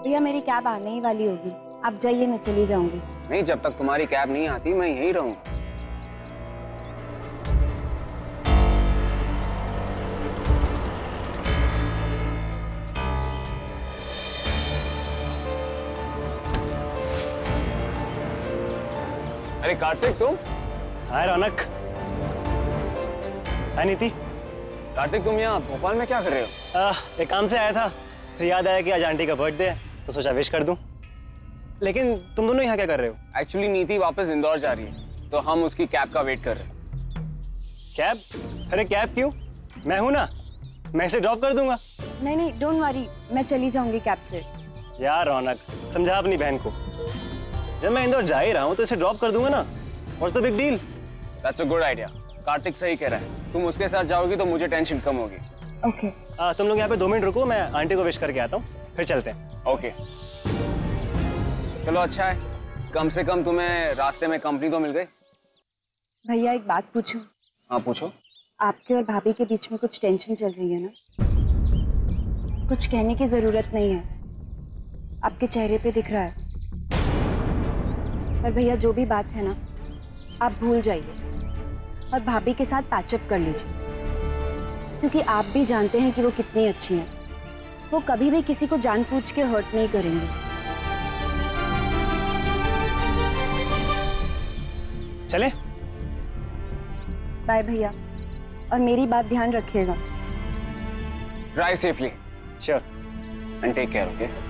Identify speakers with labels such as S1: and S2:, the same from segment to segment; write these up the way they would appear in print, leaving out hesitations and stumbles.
S1: भैया मेरी कैब आने ही वाली होगी, आप जाइए, मैं चली जाऊंगी।
S2: नहीं, जब तक तुम्हारी कैब नहीं आती मैं यहीं रहूंगा। अरे कार्तिक, तुम?
S3: हाय रौनक। हाय नीति।
S2: कार्तिक, तुम यहाँ भोपाल में क्या कर रहे हो?
S3: एक काम से आया था, फिर याद आया कि आज आंटी का बर्थडे है तो सोचा विश कर दूं। लेकिन तुम दोनों यहाँ क्या कर रहे हो?
S2: एक्चुअली नीति वापस इंदौर जा रही है तो हम उसकी कैब का वेट कर रहे हैं।
S3: कैब? अरे कैब क्यों, मैं हूं ना, मैं इसे ड्रॉप कर दूंगा।
S1: नहीं नहीं, डोंट वरी, मैं चली जाऊंगी कैब से।
S3: यार रौनक, समझा अपनी बहन को, जब मैं इंदौर जा ही रहा हूँ तो इसे ड्रॉप कर दूंगा ना, what's the big deal?
S2: That's a good idea. Kartik सही कह रहा है, तुम उसके साथ जाओगी तो मुझे टेंशन कम होगी।
S1: ओके।
S3: तुम लोग यहाँ पे 2 मिनट रुको, मैं आंटी को विश करके आता हूँ, फिर चलते हैं।
S2: ओके चलो, अच्छा है, कम से कम तुम्हें रास्ते में कंपनी तो मिल गई।
S1: भैया एक बात पूछूं?
S2: हाँ पूछो।
S1: आपके और भाभी के बीच में कुछ टेंशन चल रही है ना? कुछ कहने की जरूरत नहीं है, आपके चेहरे पे दिख रहा है। पर भैया जो भी बात है ना, आप भूल जाइए और भाभी के साथ पैचअप कर लीजिए, क्योंकि आप भी जानते हैं कि वो कितनी अच्छी हैं। वो कभी भी किसी को जानबूझ के हर्ट नहीं करेंगे।
S3: चले?
S1: बाय भैया, और मेरी बात ध्यान रखिएगा।
S2: Drive safely.
S3: Sure.
S2: And take care. Okay.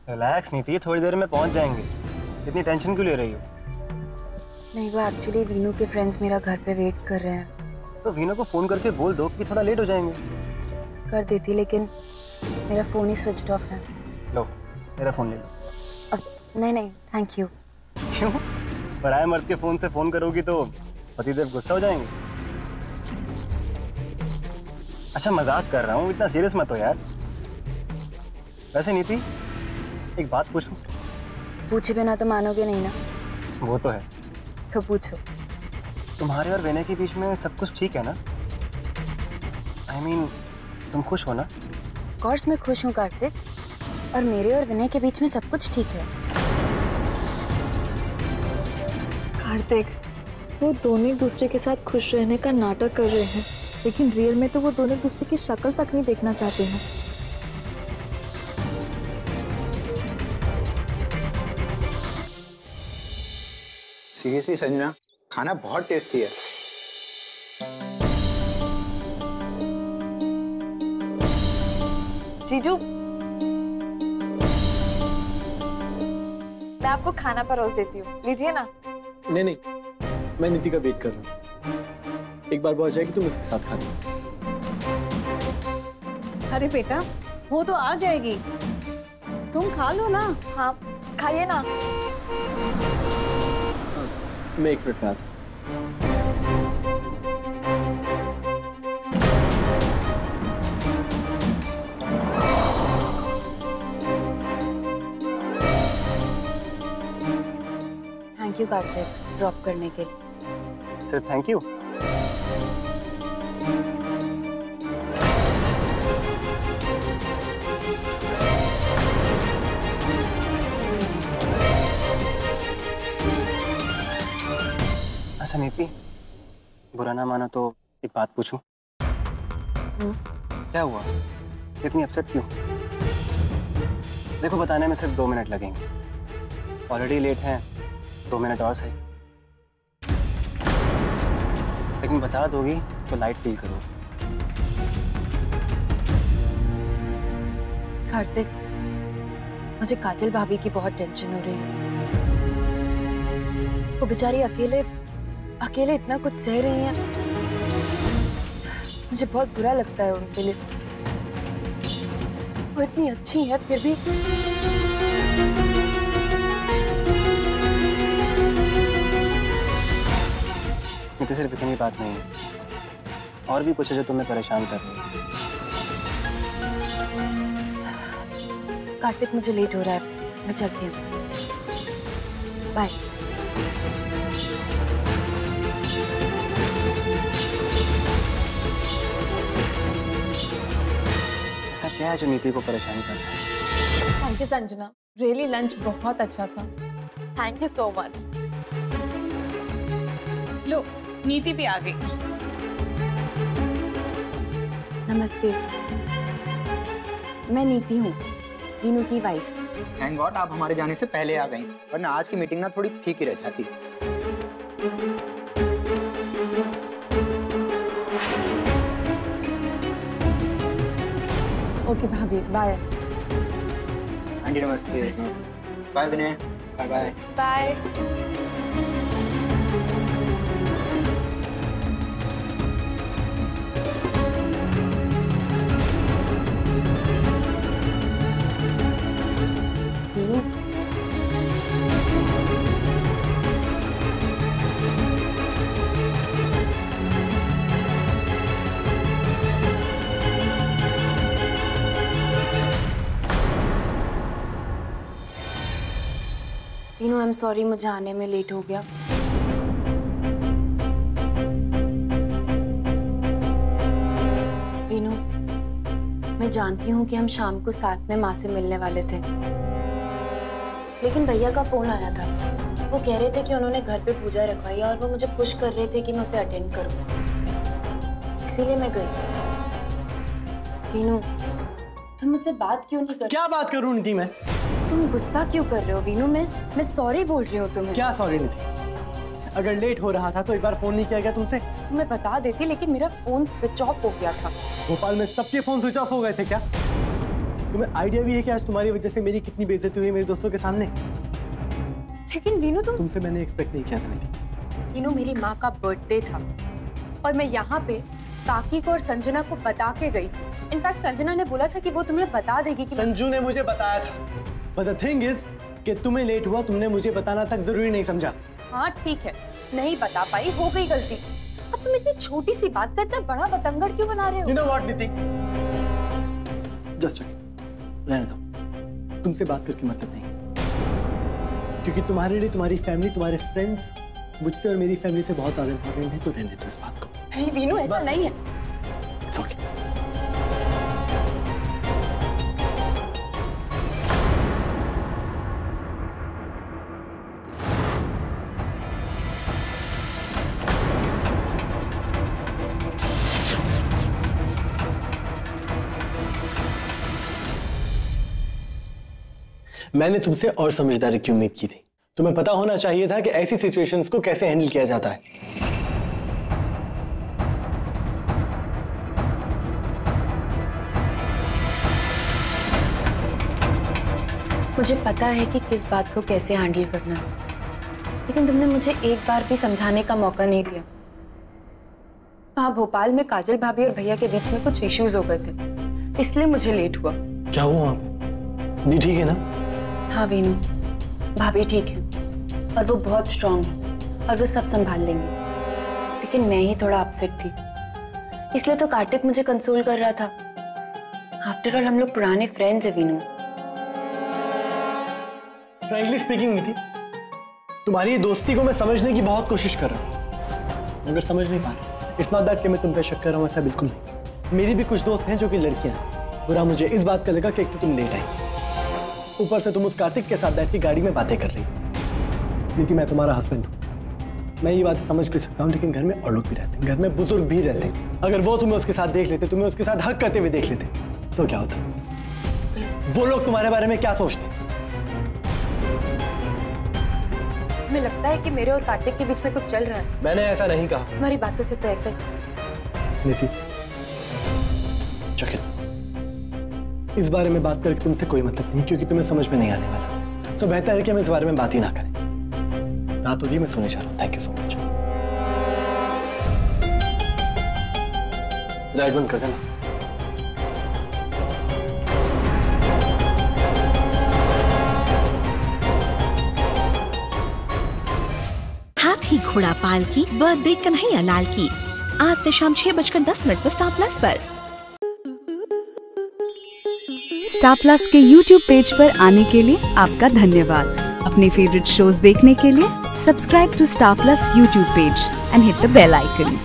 S3: Relax Niti, थोड़ी देर में पहुंच जाएंगे, इतनी टेंशन क्यों ले रही हो?
S1: नहीं, वो एक्चुअली वीनू के फ्रेंड्स मेरा घर पे वेट कर रहे हैं।
S3: तो वीनू को फोन करके बोल दो कि थोड़ा लेट हो जाएंगे।
S1: कर देती, लेकिन मेरा फोन ही स्विच ऑफ है।
S3: लो मेरा फोन ले लो।
S1: नहीं नहीं, थैंक यू।
S3: क्यों? पराये मर्द के फोन से फोन करोगी तो पतिदेव गुस्सा हो जाएंगे। अच्छा मजाक कर रहा हूँ, इतना सीरियस मत हो यार। वैसे नीति एक बात पूछूं?
S1: पूछे बिना तो मानोगे नहीं ना।
S3: वो तो है।
S1: तो पूछो।
S3: तुम्हारे और विनय के बीच में सब कुछ ठीक है ना? I mean, तुम खुश हो ना?
S1: कोर्स मैं खुश हूँ कार्तिक, और मेरे और विनय के बीच में सब कुछ ठीक है।
S4: कार्तिक, वो दोनों एक दूसरे के साथ खुश रहने का नाटक कर रहे हैं, लेकिन रियल में तो वो दोनों एक दूसरे की शक्ल तक नहीं देखना चाहते हैं।
S5: सीरियसली संजना, खाना बहुत टेस्टी है।
S4: जीजू, मैं आपको खाना परोस देती हूँ, लीजिए ना।
S6: नहीं नहीं, मैं नीति का वेट कर रहा हूँ, एक बार वो आ जाएगी तुम उसके साथ खाना।
S7: अरे बेटा, वो तो आ जाएगी, तुम खा लो ना।
S4: हाँ खाइए ना।
S6: मैं 1 मिनट में आता हूँ।
S1: थैंक यू कार्तिक, ड्रॉप करने के लिए।
S3: सिर्फ थैंक यू? अच्छा नीति, बुरा ना मानो तो एक बात पूछूं? क्या हुआ, इतनी अपसेट क्यों? देखो बताने में सिर्फ 2 मिनट लगेंगे, ऑलरेडी लेट हैं, 2 मिनट और सही। लेकिन बता दोगी तो लाइट फील करोगी।
S1: कार्तिक, मुझे काजल भाभी की बहुत टेंशन हो रही है। वो बेचारी अकेले अकेले इतना कुछ सह रही हैं, मुझे बहुत बुरा लगता है उनके लिए। वो इतनी अच्छी है फिर भी।
S3: नीति सिर्फ इतनी बात नहीं है, और भी कुछ है जो तुम्हें परेशान कर रही है।
S1: कार्तिक मुझे लेट हो रहा है, मैं चलती हूँ। बाय।
S3: ऐसा क्या है जो नीति को परेशान कर रहा है?
S4: Thank you Sanjana, really lunch बहुत अच्छा था। Thank you so much.
S7: लो, नीति भी आ गई।
S1: नमस्ते, मैं नीति हूँ, वीनू की वाइफ।
S5: थैंक गॉड आप हमारे जाने से पहले आ गई, वरना आज की मीटिंग ना थोड़ी फीकी रह जाती।
S4: ओके भाभी, बाय।
S5: आंटी नमस्ते। Bye Vinay. Bye bye.
S4: Bye.
S1: Vinu, Vinu I am sorry, मुझे आने में लेट हो गया। वीनू, मैं जानती हूँ कि हम शाम को साथ में माँ से मिलने वाले थे, लेकिन भैया का फोन आया था। वो कह रहे थे कि उन्होंने घर पे पूजा रखवाई है और वो मुझे पुश कर रहे थे कि मैं उसे अटेंड करूँ, इसीलिए मैं गई। वीनू, तुम मुझसे बात क्यों नहीं कर?
S6: क्या बात करूं नीति मैं?
S1: तुम गुस्सा क्यों कर रहे हो वीनू? मैं सॉरी बोल रही हूँ तुम्हें।
S6: क्या सॉरी नीति? अगर लेट हो रहा था तो एक बार फोन नहीं किया गया तुमसे?
S1: मैं बता देती, लेकिन मेरा फोन स्विच ऑफ हो गया था।
S6: भोपाल में सबके फोन स्विच ऑफ हो गए थे क्या? तुम्हें आइडिया भी है कि आज तुम्हारी वजह से मेरी कितनी बेइज्जती हुई मेरे दोस्तों के सामने?
S1: लेकिन वीनू
S6: तुमसे मैंने एक्सपेक्ट नहीं किया था नीति।
S1: वीनू, मेरी माँ का बर्थडे था और मैं यहाँ पे काकी को और संजना को बता के गई थी। इनफैक्ट संजना ने बोला था कि वो तुम्हें बता देगी कि
S6: संजू ने मुझे बताया था। But the thing is कि तुम्हें लेट हुआ, तुमने मुझे बताना तक जरूरी नहीं समझा।
S1: हाँ ठीक है, नहीं बता पाई, हो गई गलती। अब तुम इतनी छोटी सी बात का इतना बड़ा बतंगड़ क्यों बना रहे हो?
S6: You know what, नीति? Just रहने दो, तुमसे बात करके मतलब नहीं, क्योंकि तुम्हारे लिए तुम्हारी फैमिली, तुम्हारे फ्रेंड्स मुझसे और मेरी फैमिली से बहुत ज्यादा इंपॉर्टेंट है, तो रहने दो इस बात को।
S1: नहीं वीनू, ऐसा नहीं है।
S6: It's okay. मैंने तुमसे और समझदारी की उम्मीद की थी। तुम्हें पता होना चाहिए था कि ऐसी सिचुएशंस को कैसे हैंडल किया जाता है।
S1: मुझे पता है कि किस बात को कैसे हैंडल करना है, लेकिन तुमने मुझे एक बार भी समझाने का मौका नहीं दिया। वहाँ भोपाल में काजल भाभी और भैया के बीच में कुछ इश्यूज हो गए थे, इसलिए मुझे लेट हुआ।
S6: क्या हुआ वहां पे? जी ठीक है ना?
S1: हाँ वीनू, भाभी ठीक है और वो बहुत स्ट्रांग है और वो सब संभाल लेंगे, लेकिन मैं ही थोड़ा अपसेट थी, इसलिए तो कार्तिक मुझे कंसोल कर रहा था। आफ्टर ऑल हम लोग पुराने फ्रेंड्स हैं वीनू।
S6: फ्रैंकली स्पीकिंग नीति, तुम्हारी ये दोस्ती को मैं समझने की बहुत कोशिश कर रहा हूँ, मगर समझ नहीं पा रहा। इट्स नॉट दैट कि मैं तुम पे शक कर रहा हूँ, ऐसा बिल्कुल नहीं। मेरी भी कुछ दोस्त हैं जो कि लड़कियां हैं। बुरा मुझे इस बात का लगा कि एक तो तुम लेट आई, ऊपर से तुम उस कार्तिक के साथ बैठ के गाड़ी में बातें कर रही। नीति, मैं तुम्हारा हस्बैंड हूँ, मैं ये बातें समझ भी सकता हूँ, लेकिन घर में और लोग भी रहते हैं, घर में बुजुर्ग भी रहते हैं। अगर वो तुम्हें उसके साथ देख लेते, तुम्हें उसके साथ हक करते हुए देख लेते, तो क्या होता? वो लोग तुम्हारे बारे में क्या सोचते?
S1: हमें लगता है कि मेरे और कार्तिक के बीच में कुछ चल रहा है।
S6: मैंने ऐसा नहीं कहा।
S1: तुम्हारी बातों से तो ऐसे।
S6: नीति, चकित, इस बारे में बात करके तुमसे कोई मतलब नहीं, क्योंकि तुम्हें समझ में नहीं आने वाला। तो बेहतर है कि हम इस बारे में बात ही ना करें। रात हो रही है, मैं सोने जा रहा हूँ। Thank you so much. Light बंद कर देना।
S8: हाथी घोड़ा पाल की बर्थडे कन्हैया लाल की आज से शाम 6:10 पर स्टार प्लस पर।
S9: स्टार प्लस के YouTube पेज पर आने के लिए आपका धन्यवाद। अपने फेवरेट शोज देखने के लिए subscribe to star plus YouTube page and hit the bell icon.